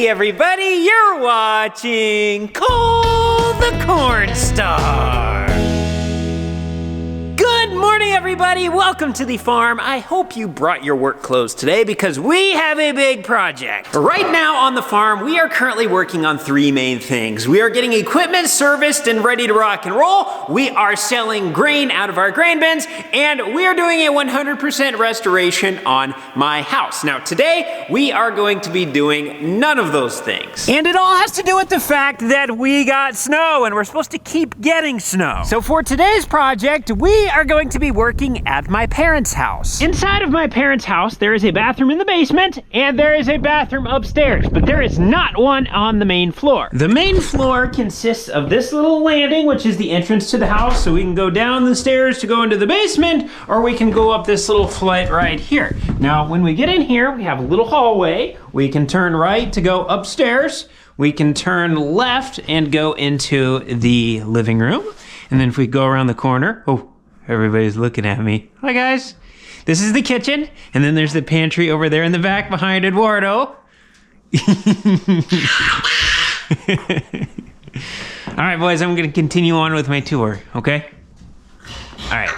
Hey everybody, you're watching Cole the Corn Star. Good morning everybody, welcome to the farm. I hope you brought your work clothes today because we have a big project. Right now on the farm, we are currently working on three main things. We are getting equipment serviced and ready to rock and roll. We are selling grain out of our grain bins, and we are doing a 100% restoration on my house. Now today, we are going to be doing none of those things. And it all has to do with the fact that we got snow and we're supposed to keep getting snow. So for today's project, we are going to be working at my parents' house. Inside of my parents' house, there is a bathroom in the basement and there is a bathroom upstairs, but there is not one on the main floor. The main floor consists of this little landing, which is the entrance to the house, so we can go down the stairs to go into the basement, or we can go up this little flight right here. Now, when we get in here, we have a little hallway. We can turn right to go upstairs. We can turn left and go into the living room. And then if we go around the corner, oh, everybody's looking at me. Hi guys. This is the kitchen, and then there's the pantry over there in the back behind Eduardo. All right, boys, I'm gonna continue on with my tour, okay? All right.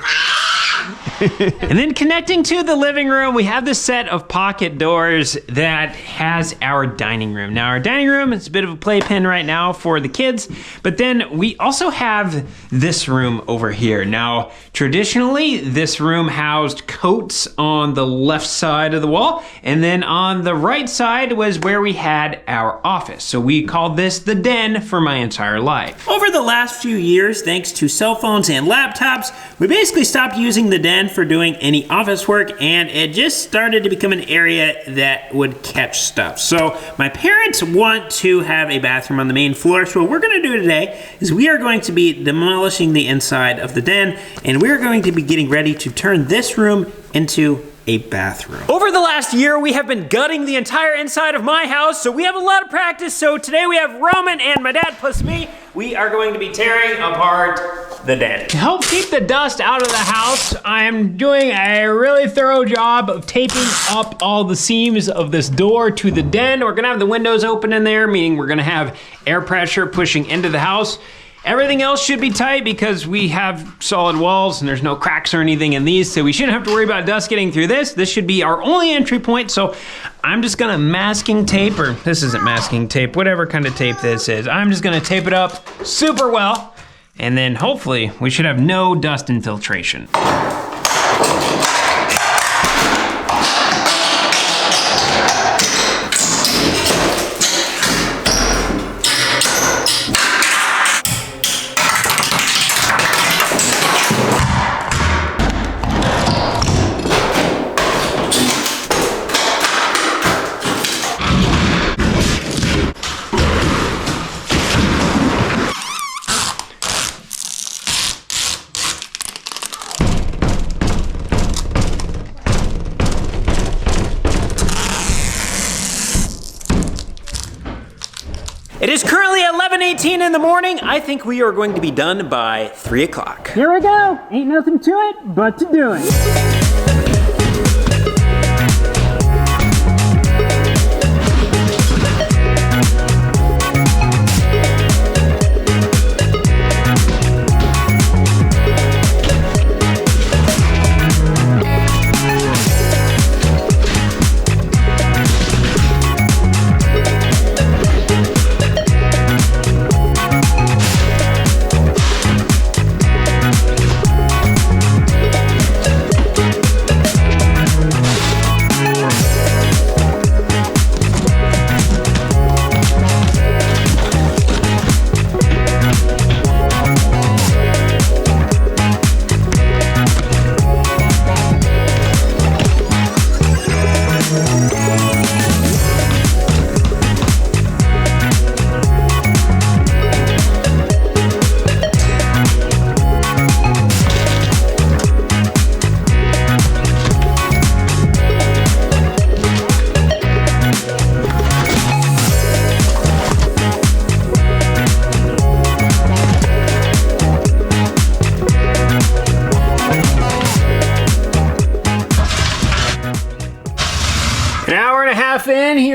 And then connecting to the living room, we have this set of pocket doors that has our dining room. Now our dining room is a bit of a playpen right now for the kids, but then we also have this room over here. Now, traditionally, this room housed coats on the left side of the wall, and then on the right side was where we had our office. So we called this the den for my entire life. Over the last few years, thanks to cell phones and laptops, we basically stopped using the den for doing any office work, and it just started to become an area that would catch stuff. So my parents want to have a bathroom on the main floor, so what we're gonna do today is we are going to be demolishing the inside of the den, and we're going to be getting ready to turn this room into a bathroom. Over the last year, we have been gutting the entire inside of my house, so we have a lot of practice. So today we have Roman and my dad plus me. We are going to be tearing apart the den. To help keep the dust out of the house, I am doing a really thorough job of taping up all the seams of this door to the den. We're gonna have the windows open in there, meaning we're gonna have air pressure pushing into the house. Everything else should be tight because we have solid walls and there's no cracks or anything in these, so we shouldn't have to worry about dust getting through this. This should be our only entry point, so I'm just gonna masking tape, or this isn't masking tape, whatever kind of tape this is. I'm just gonna tape it up super well, and then hopefully we should have no dust infiltration. It is currently 11:18 in the morning. I think we are going to be done by 3 o'clock. Here we go. Ain't nothing to it but to do it.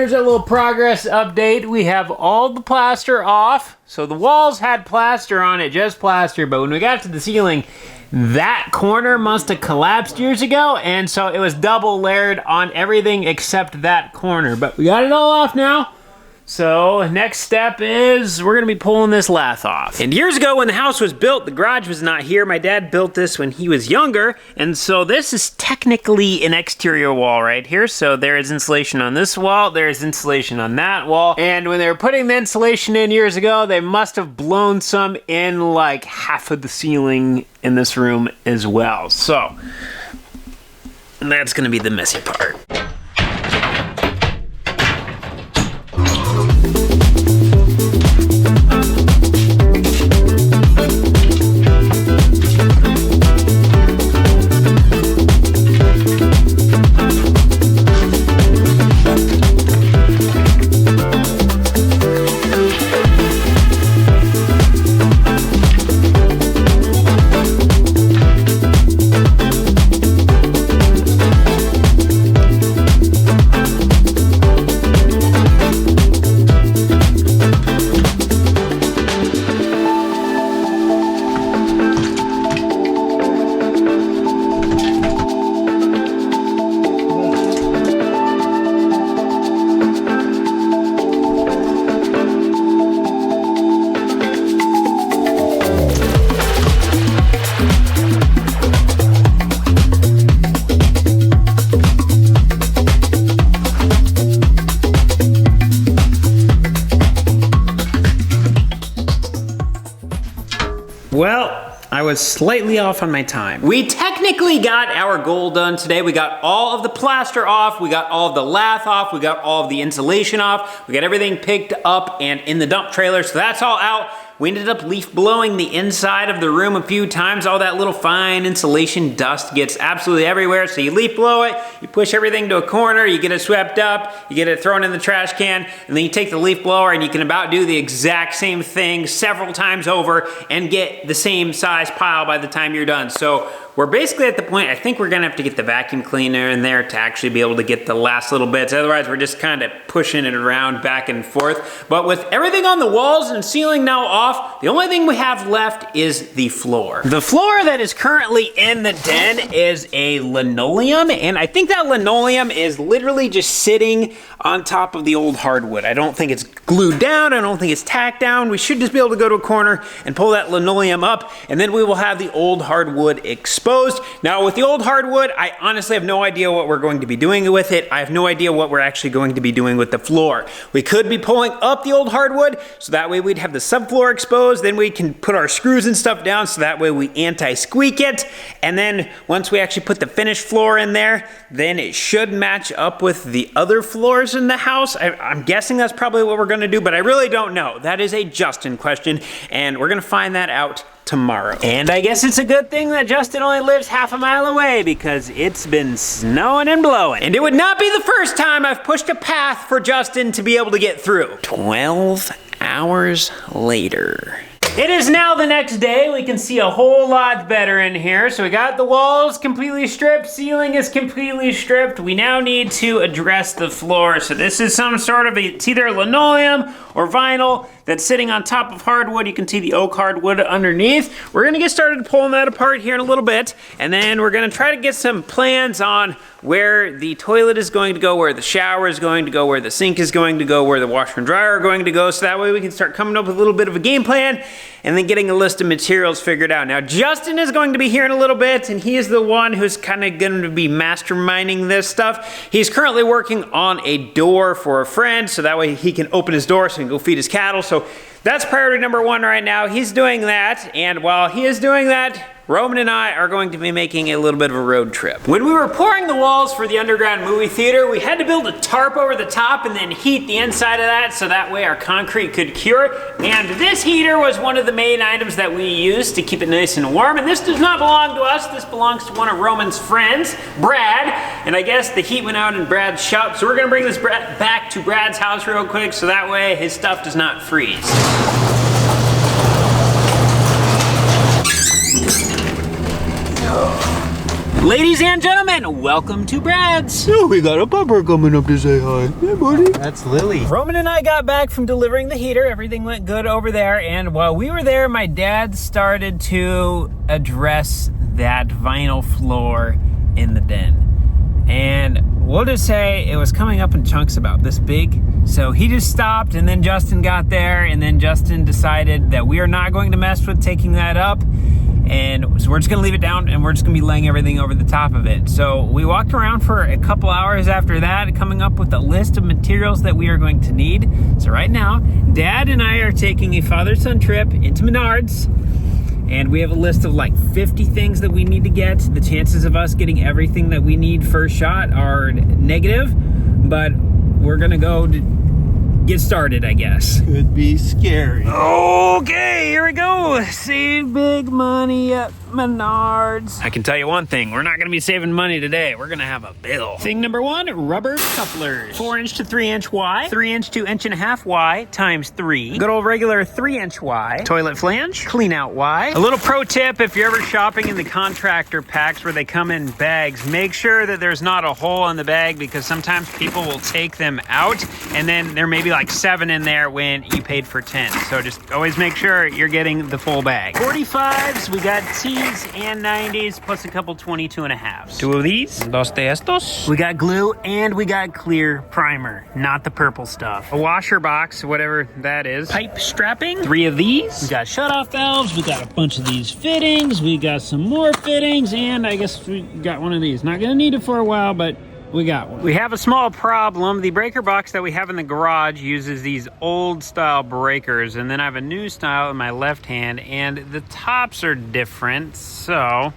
here's a little progress update. We have all the plaster off. So the walls had plaster on it, just plaster, but when we got to the ceiling, that corner must have collapsed years ago, and so it was double layered on everything except that corner. But we got it all off now. So next step is we're gonna be pulling this lath off. And years ago when the house was built, the garage was not here. My dad built this when he was younger. And so this is technically an exterior wall right here. So there is insulation on this wall, there is insulation on that wall. And when they were putting the insulation in years ago, they must have blown some in like half of the ceiling in this room as well. So that's gonna be the messy part. Well, I was slightly off on my time. We technically got our goal done today. We got all of the plaster off, we got all of the lath off, we got all of the insulation off, we got everything picked up and in the dump trailer, so that's all out. We ended up leaf blowing the inside of the room a few times. All that little fine insulation dust gets absolutely everywhere. So you leaf blow it, you push everything to a corner, you get it swept up, you get it thrown in the trash can, and then you take the leaf blower and you can about do the exact same thing several times over and get the same size pile by the time you're done. So we're basically at the point, I think we're gonna have to get the vacuum cleaner in there to actually be able to get the last little bits. Otherwise, we're just kind of pushing it around back and forth. But with everything on the walls and ceiling now off, the only thing we have left is the floor. The floor that is currently in the den is a linoleum, and I think that linoleum is literally just sitting on top of the old hardwood. I don't think it's glued down, I don't think it's tacked down. We should just be able to go to a corner and pull that linoleum up, and then we will have the old hardwood exposed. Now with the old hardwood, I honestly have no idea what we're going to be doing with it. I have no idea what we're actually going to be doing with the floor. We could be pulling up the old hardwood, so that way we'd have the subfloor exposed, then we can put our screws and stuff down, so that way we anti-squeak it, and then once we actually put the finished floor in there, then it should match up with the other floors in the house. I'm guessing that's probably what we're gonna do, but I really don't know. That is a Justin question, and we're gonna find that out tomorrow. And I guess it's a good thing that Justin only lives half a mile away because it's been snowing and blowing. And it would not be the first time I've pushed a path for Justin to be able to get through. 12 hours later. It is now the next day. We can see a whole lot better in here. So we got the walls completely stripped, ceiling is completely stripped. We now need to address the floor. So this is some sort of, it's either linoleum or vinyl that's sitting on top of hardwood. You can see the oak hardwood underneath. We're gonna get started pulling that apart here in a little bit, and then we're gonna try to get some plans on where the toilet is going to go, where the shower is going to go, where the sink is going to go, where the washer and dryer are going to go, so that way we can start coming up with a little bit of a game plan and then getting a list of materials figured out. Now, Justin is going to be here in a little bit, and he is the one who's kind of going to be masterminding this stuff. He's currently working on a door for a friend, so that way he can open his door so he can go feed his cattle. So that's priority number one right now. He's doing that, and while he is doing that, Roman and I are going to be making a little bit of a road trip. When we were pouring the walls for the underground movie theater, we had to build a tarp over the top and then heat the inside of that so that way our concrete could cure. And this heater was one of the main items that we used to keep it nice and warm. And this does not belong to us. This belongs to one of Roman's friends, Brad. And I guess the heat went out in Brad's shop. So we're gonna bring this back to Brad's house real quick so that way his stuff does not freeze. Ladies and gentlemen, welcome to Brad's. Oh, we got a pupper coming up to say hi. Hey, buddy. That's Lily. Roman and I got back from delivering the heater. Everything went good over there. And while we were there, my dad started to address that vinyl floor in the den. And we'll just say it was coming up in chunks about this big. So he just stopped, and then Justin got there, and then Justin decided that we are not going to mess with taking that up. And so we're just gonna leave it down, and we're just gonna be laying everything over the top of it. So we walked around for a couple hours after that, coming up with a list of materials that we are going to need. So right now, Dad and I are taking a father-son trip into Menards, and we have a list of like 50 things that we need to get. The chances of us getting everything that we need first shot are negative, but we're gonna go to get started, I guess. Could be scary. Okay, here we go. Save big money at Menards. I can tell you one thing, we're not gonna be saving money today. We're gonna have a bill. Thing number one, rubber couplers. 4-inch to 3-inch Y, 3-inch to 1.5 Y times 3. Good old regular 3-inch Y. Toilet flange, clean out Y. A little pro tip, if you're ever shopping in the contractor packs where they come in bags, make sure that there's not a hole in the bag, because sometimes people will take them out and then there may be like 7 in there when you paid for 10. So just always make sure you're getting the full bag. 45s, we got T's and 90s, plus a couple 22.5s. 2 of these, dos de estos. We got glue and we got clear primer, not the purple stuff. A washer box, whatever that is. Pipe strapping, 3 of these. We got shutoff valves, we got a bunch of these fittings, we got some more fittings, and I guess we got one of these. Not gonna need it for a while, but we got one. We have a small problem. The breaker box that we have in the garage uses these old style breakers, and then I have a new style in my left hand, and the tops are different, so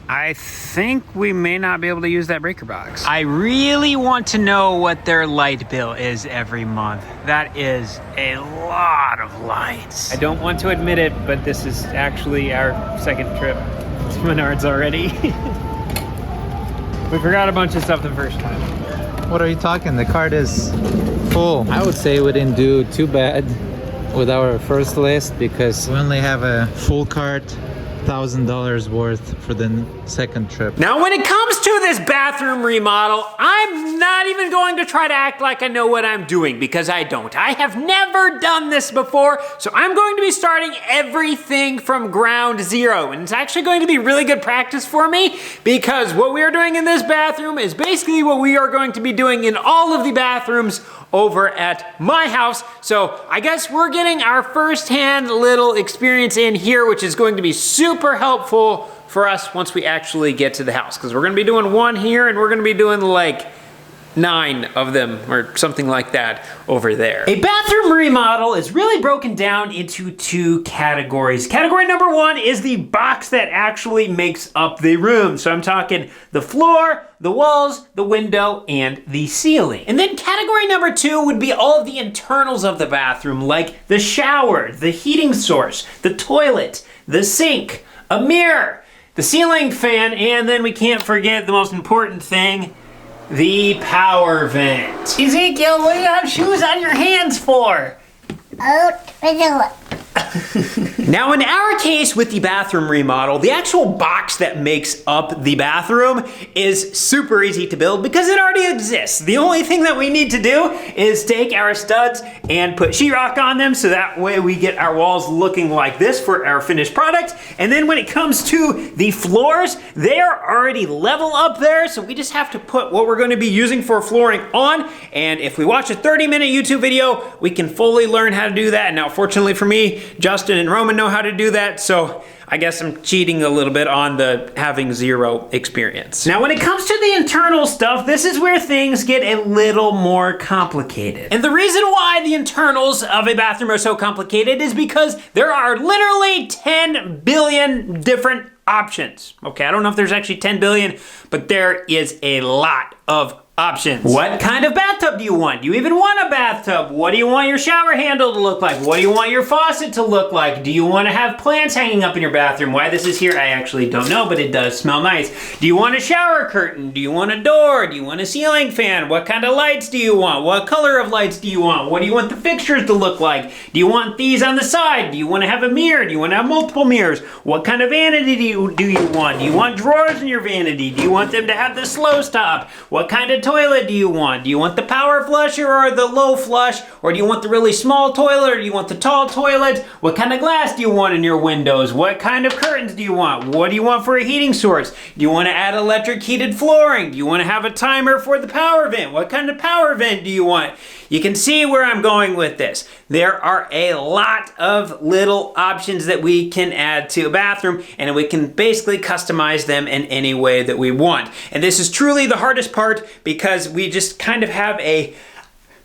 I think we may not be able to use that breaker box. I really want to know what their light bill is every month. That is a lot of lights. I don't want to admit it, but this is actually our second trip to Menards already. We forgot a bunch of stuff the first time. What are you talking? The cart is full. I would say we didn't do too bad with our first list, because we only have a full cart, $1,000 worth for the second trip. Now, when it comes to this bathroom remodel, I'm not even going to try to act like I know what I'm doing, because I don't. I have never done this before, so I'm going to be starting everything from ground zero. And it's actually going to be really good practice for me, because what we are doing in this bathroom is basically what we are going to be doing in all of the bathrooms over at my house. So I guess we're getting our first-hand little experience in here, which is going to be super helpful for us once we actually get to the house, because we're gonna be doing one here and we're gonna be doing like 9 of them or something like that over there. A bathroom remodel is really broken down into 2 categories. Category number 1 is the box that actually makes up the room. So I'm talking the floor, the walls, the window, and the ceiling. And then category number 2 would be all of the internals of the bathroom, like the shower, the heating source, the toilet, the sink, a mirror, the ceiling fan, and then we can't forget the most important thing, the power vent. Ezekiel, what do you have shoes on your hands for? Now, in our case with the bathroom remodel, the actual box that makes up the bathroom is super easy to build because it already exists. The only thing that we need to do is take our studs and put sheetrock on them, so that way we get our walls looking like this for our finished product. And then when it comes to the floors, they are already level up there, so we just have to put what we're going to be using for flooring on. And if we watch a 30-minute YouTube video, we can fully learn how to do that. Now, fortunately for me, Justin and Roman know how to do that, so I guess I'm cheating a little bit on the having zero experience. Now, when it comes to the internal stuff, this is where things get a little more complicated. And the reason why the internals of a bathroom are so complicated is because there are literally 10 billion different options. Okay, I don't know if there's actually 10 billion, but there is a lot of options. What kind of bathtub do you want? Do you even want a bathtub? What do you want your shower handle to look like? What do you want your faucet to look like? Do you want to have plants hanging up in your bathroom? Why this is here, I actually don't know, but it does smell nice. Do you want a shower curtain? Do you want a door? Do you want a ceiling fan? What kind of lights do you want? What color of lights do you want? What do you want the fixtures to look like? Do you want these on the side? Do you want to have a mirror? Do you want to have multiple mirrors? What kind of vanity do you want? Do you want drawers in your vanity? Do you want them to have the slow stop? What kind of toilet do you want? Do you want the power flusher or the low flush? Or do you want the really small toilet or do you want the tall toilet? What kind of glass do you want in your windows? What kind of curtains do you want? What do you want for a heating source? Do you want to add electric heated flooring? Do you want to have a timer for the power vent? What kind of power vent do you want? You can see where I'm going with this. There are a lot of little options that we can add to a bathroom, and we can basically customize them in any way that we want. And this is truly the hardest part because we just kind of have a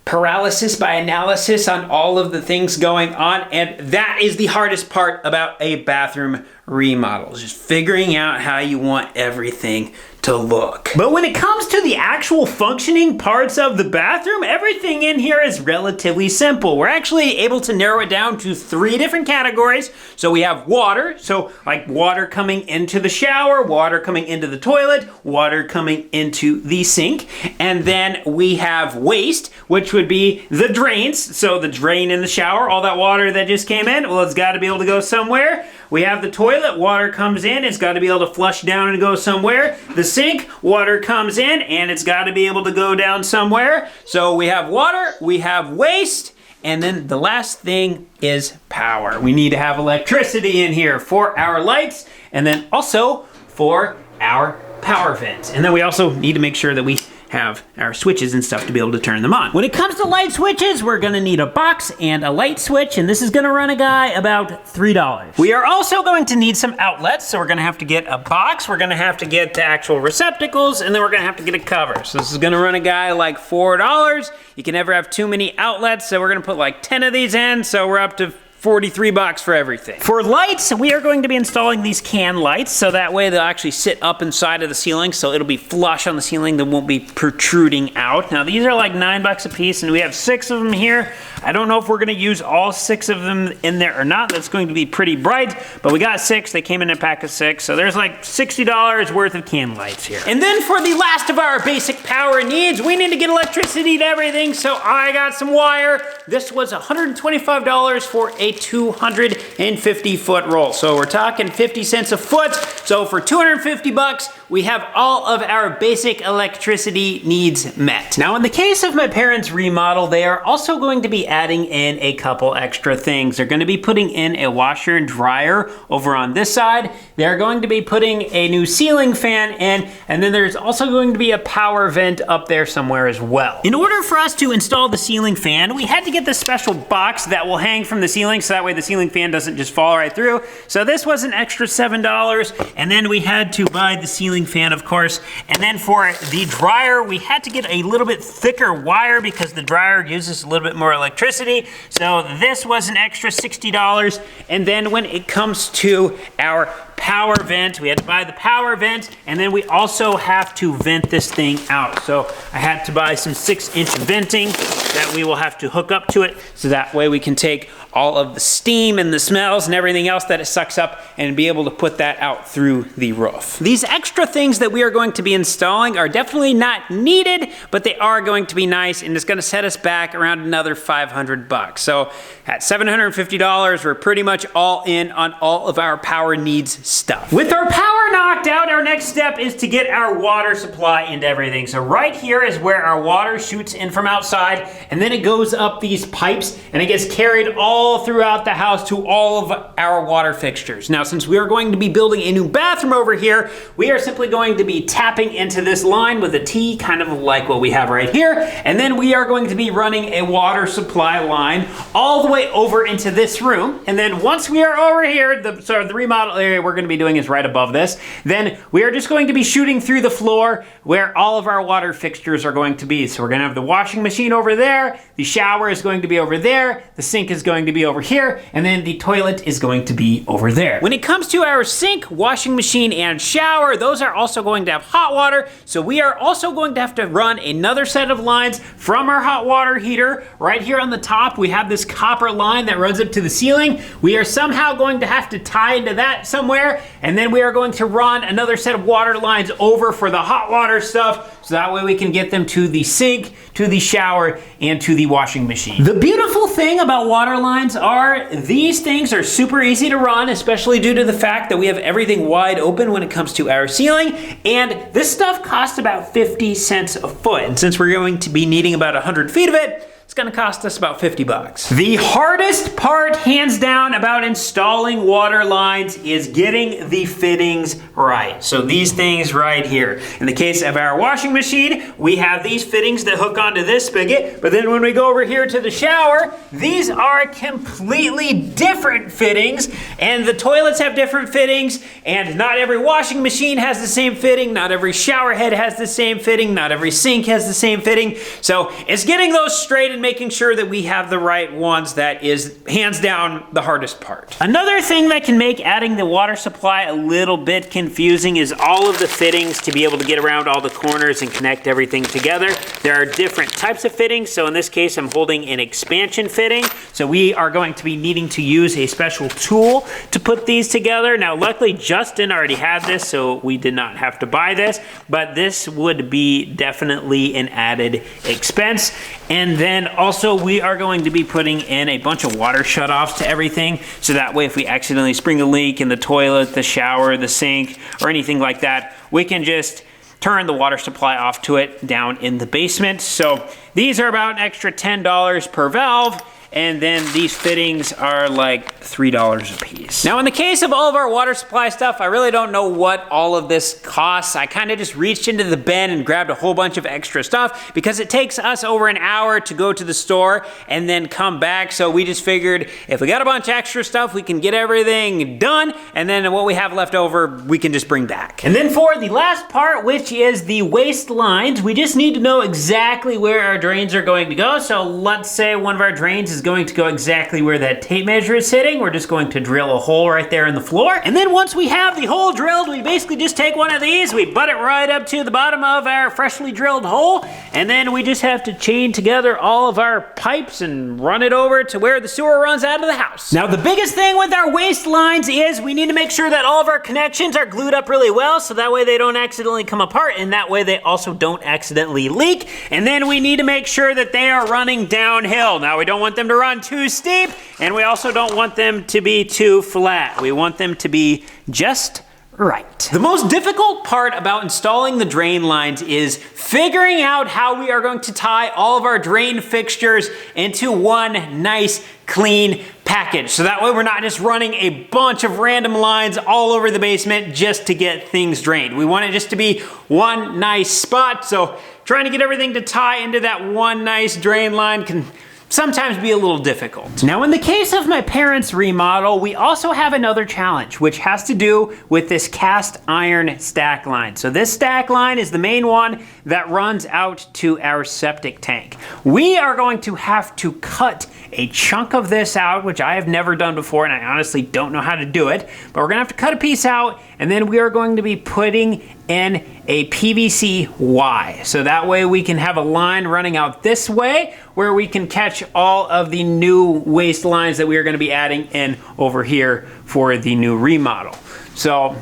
paralysis by analysis on all of the things going on, and that is the hardest part about a bathroom remodel, just figuring out how you want everything to look. But when it comes to the actual functioning parts of the bathroom, everything in here is relatively simple. We're actually able to narrow it down to 3 different categories. So we have water, so like water coming into the shower, water coming into the toilet, water coming into the sink. And then we have waste, which would be the drains. So the drain in the shower, all that water that just came in, well, it's got to be able to go somewhere. We have the toilet, water comes in, it's got to be able to flush down and go somewhere. The sink, water comes in and it's got to be able to go down somewhere. So we have water, we have waste, and then the last thing is power. We need to have electricity in here for our lights and then also for our power vents. And then we also need to make sure that we have our switches and stuff to be able to turn them on. When it comes to light switches, we're gonna need a box and a light switch, and this is gonna run a guy about $3. We are also going to need some outlets, so we're gonna have to get a box, we're gonna have to get the actual receptacles, and then we're gonna have to get a cover. So this is gonna run a guy like $4. You can never have too many outlets, so we're gonna put like 10 of these in, so we're up to $43 for everything. For lights, we are going to be installing these can lights, so that way they'll actually sit up inside of the ceiling, so it'll be flush on the ceiling, they won't be protruding out. Now these are like $9 a piece, and we have 6 of them here. I don't know if we're gonna use all 6 of them in there or not. That's going to be pretty bright, but we got 6, they came in a pack of 6, so there's like $60 worth of can lights here. And then for the last of our basic power needs, we need to get electricity to everything, so I got some wire. This was $125 for a 250 foot roll. So we're talking 50 cents a foot. So for 250 bucks, we have all of our basic electricity needs met. Now in the case of my parents' remodel, they are also going to be adding in a couple extra things. They're going to be putting in a washer and dryer over on this side. They're going to be putting a new ceiling fan in, and then there's also going to be a power vent up there somewhere as well. In order for us to install the ceiling fan, we had to get this special box that will hang from the ceiling, so that way the ceiling fan doesn't just fall right through. So this was an extra $7, and then we had to buy the ceiling fan, of course. And then for the dryer, we had to get a little bit thicker wire because the dryer uses a little bit more electricity. So this was an extra $60. And then when it comes to our power vent, we had to buy the power vent, and then we also have to vent this thing out. So I had to buy some 6-inch venting that we will have to hook up to it, so that way we can take all of the steam and the smells and everything else that it sucks up and be able to put that out through the roof. These extra things that we are going to be installing are definitely not needed, but they are going to be nice, and it's gonna set us back around another 500 bucks. So at $750, we're pretty much all in on all of our power needs stuff. With our power knocked out, our next step is to get our water supply into everything. So right here is where our water shoots in from outside, and then it goes up these pipes, and it gets carried all throughout the house to all of our water fixtures. Now, since we are going to be building a new bathroom over here, we are simply going to be tapping into this line with a T, kind of like what we have right here, and then we are going to be running a water supply line all the way over into this room. And then once we are over here, the remodel area we're going to be doing is right above this. then we are just going to be shooting through the floor where all of our water fixtures are going to be. So we're gonna have the washing machine over there, the shower is going to be over there, the sink is going to be over here, and then the toilet is going to be over there. When it comes to our sink, washing machine, and shower, those are also going to have hot water, so we are also going to have to run another set of lines from our hot water heater. Right here on the top, we have this copper line that runs up to the ceiling. We are somehow going to have to tie into that somewhere, and then we are going to run another set of water lines over for the hot water stuff, so that way we can get them to the sink, to the shower, and to the washing machine. The beautiful thing about water lines are these things are super easy to run, especially due to the fact that we have everything wide open when it comes to our ceiling, and this stuff costs about 50 cents a foot, and since we're going to be needing about 100 feet of it, it's gonna cost us about 50 bucks. The hardest part, hands down, about installing water lines is getting the fittings right. So these things right here. In the case of our washing machine, we have these fittings that hook onto this spigot, but then when we go over here to the shower, these are completely different fittings, and the toilets have different fittings, and not every washing machine has the same fitting, not every shower head has the same fitting, not every sink has the same fitting. So it's getting those straight and making sure that we have the right ones that is hands down the hardest part. Another thing that can make adding the water supply a little bit confusing is all of the fittings to be able to get around all the corners and connect everything together. There are different types of fittings, so in this case I'm holding an expansion fitting, so we are going to be needing to use a special tool to put these together. Now luckily Justin already had this, so we did not have to buy this, but this would be definitely an added expense. And then also we are going to be putting in a bunch of water shutoffs to everything, so that way if we accidentally spring a leak in the toilet, the shower, the sink, or anything like that, we can just turn the water supply off to it down in the basement. So these are about an extra $10 per valve, and then these fittings are like $3 a piece. Now in the case of all of our water supply stuff, I really don't know what all of this costs. I kind of just reached into the bin and grabbed a whole bunch of extra stuff because it takes us over an hour to go to the store and then come back. So we just figured if we got a bunch of extra stuff, we can get everything done, and then what we have left over, we can just bring back. And then for the last part, which is the waste lines, we just need to know exactly where our drains are going to go. So let's say one of our drains is going to go exactly where that tape measure is sitting. We're just going to drill a hole right there in the floor. And then once we have the hole drilled, we basically just take one of these, we butt it right up to the bottom of our freshly drilled hole, and then we just have to chain together all of our pipes and run it over to where the sewer runs out of the house. Now the biggest thing with our waste lines is we need to make sure that all of our connections are glued up really well, so that way they don't accidentally come apart, and that way they also don't accidentally leak. And then we need to make sure that they are running downhill. Now we don't want them to run too steep, and we also don't want them to be too flat. We want them to be just right. The most difficult part about installing the drain lines is figuring out how we are going to tie all of our drain fixtures into one nice clean package. So that way we're not just running a bunch of random lines all over the basement just to get things drained. We want it just to be one nice spot. So trying to get everything to tie into that one nice drain line can sometimes be a little difficult. Now in the case of my parents' remodel, we also have another challenge, which has to do with this cast iron stack line. So this stack line is the main one that runs out to our septic tank. We are going to have to cut a chunk of this out, which I have never done before, and I honestly don't know how to do it, but we're gonna have to cut a piece out, and then we are going to be putting in a PVC Y. So that way we can have a line running out this way where we can catch all of the new waste lines that we are going to be adding in over here for the new remodel. So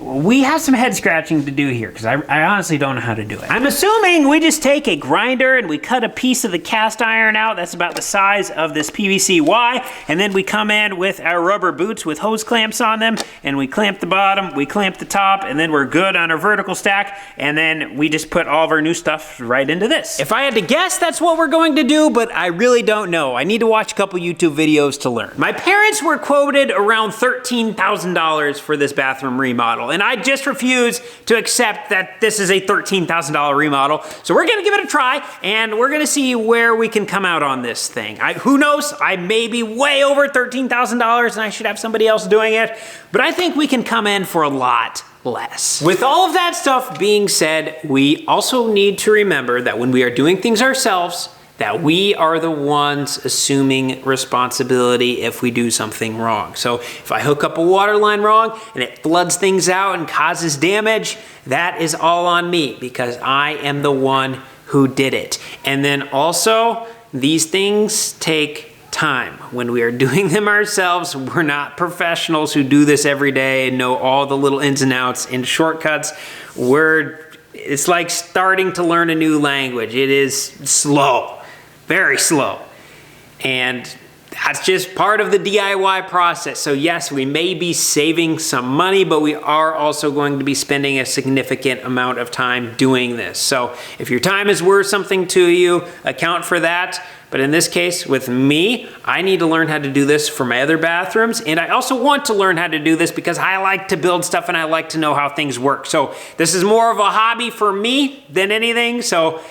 we have some head scratching to do here because I honestly don't know how to do it. I'm assuming we just take a grinder and we cut a piece of the cast iron out. That's about the size of this PVC Y. And then we come in with our rubber boots with hose clamps on them, and we clamp the bottom, we clamp the top, and then we're good on our vertical stack. And then we just put all of our new stuff right into this. If I had to guess, that's what we're going to do, but I really don't know. I need to watch a couple YouTube videos to learn. My parents were quoted around $13,000 for this bathroom remodel, and I just refuse to accept that this is a $13,000 remodel. So we're gonna give it a try, and we're gonna see where we can come out on this thing. Who knows, I may be way over $13,000 and I should have somebody else doing it, but I think we can come in for a lot less. With all of that stuff being said, we also need to remember that when we are doing things ourselves, that we are the ones assuming responsibility if we do something wrong. So if I hook up a water line wrong and it floods things out and causes damage, that is all on me because I am the one who did it. And then also, these things take time. When we are doing them ourselves, we're not professionals who do this every day and know all the little ins and outs and shortcuts. It's like starting to learn a new language. It is slow. Very slow. And that's just part of the DIY process. So yes, we may be saving some money, but we are also going to be spending a significant amount of time doing this. So if your time is worth something to you, account for that. But in this case, with me, I need to learn how to do this for my other bathrooms. And I also want to learn how to do this because I like to build stuff and I like to know how things work. So this is more of a hobby for me than anything. So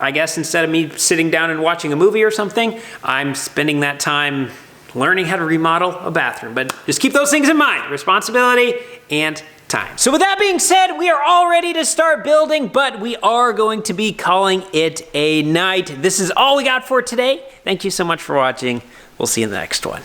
I guess instead of me sitting down and watching a movie or something, I'm spending that time learning how to remodel a bathroom. But just keep those things in mind, responsibility and time. So with that being said, we are all ready to start building, but we are going to be calling it a night. This is all we got for today. Thank you so much for watching. We'll see you in the next one.